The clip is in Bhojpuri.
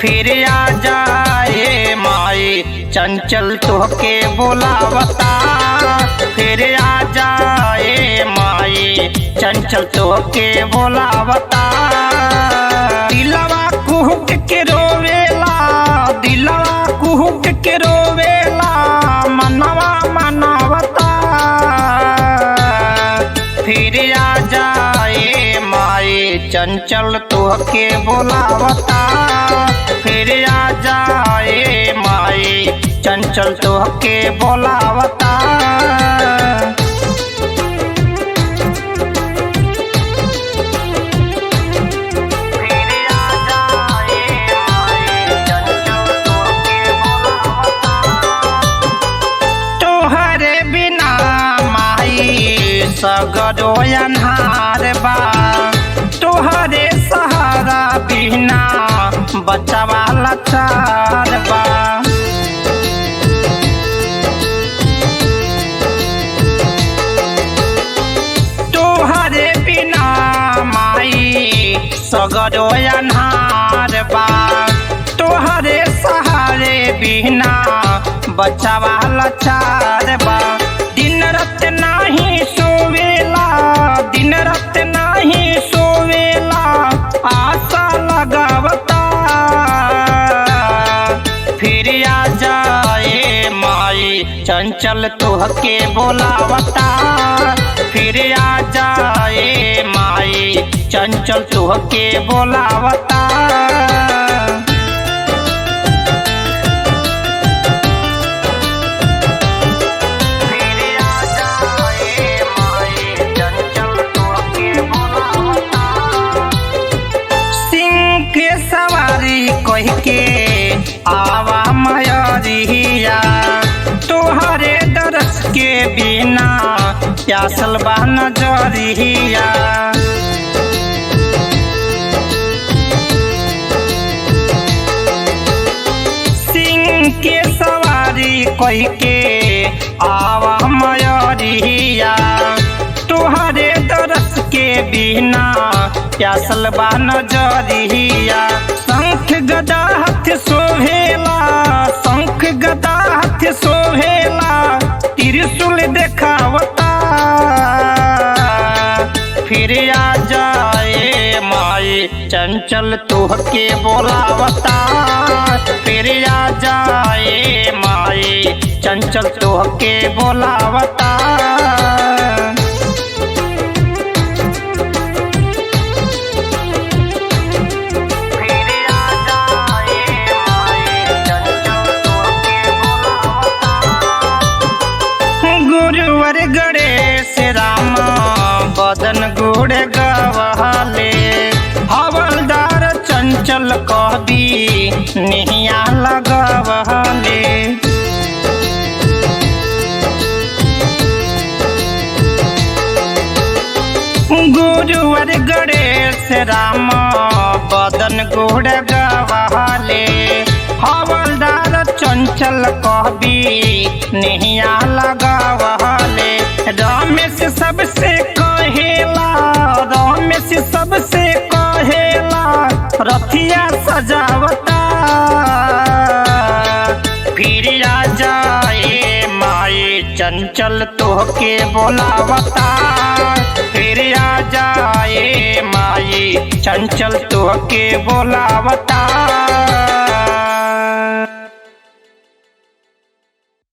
फिर आ जाए माई चंचल तोहके बोलावता। फिर आ जाए माई चंचल तोहके बोलावता। दिलवा कुहुक के रोवेला, दिलवा कुहुक के रोवेला, मनवा मनावता। फिर आ जाए माई चंचल तोहके बोलावता। फिर आ जाए माई चंचल तोहके बोलावता। सगरो अन्हार बा, तोहरे सहारा बिना बचवा लाचार बा। तोहरे बिना माई सगरो अन्हार बा, तोहरे सहारे बिना बचवा लाचार बा। दिन रात नाही सोवेला, दिन रात नाही सोवेला, आशा लगावता। फिर आ जाए माई चंचल तोहके बोलावता। फिर आ जाए माई चंचल तोहके बोलावता। कह के आवा मयरिया, तोहरे दरस के बिना प्यासल बा नजरिया। सिंह के सवारी कह के आवा मयरिया, तोहरे दरस के बिना प्यासल बा नजरिया। शंख गदा हाथ सोहेला, शंख गदा हाथ सोहेला, त्रिशूल देखावता। फिर आ जाए माई चंचल तोहके बोलावता। फिर आ जाए माई चंचल तोहके बोलावता। गुरुवर गणेश राम बदन गुड़ गवाले, हवलदार चंचल कवि निहिया लगवाले। गुरुवर गणेश राम बदन गुड़ गवाले, हवलदार चंचल कवि निहिया लगावले। रमेश सबसे कहेला, रमेश सबसे कहेला, रथिया सजावता। फिर आ जाए माई चंचल तोहके बोलावता। फिर आ जाए माई चंचल तोहके बोलावता।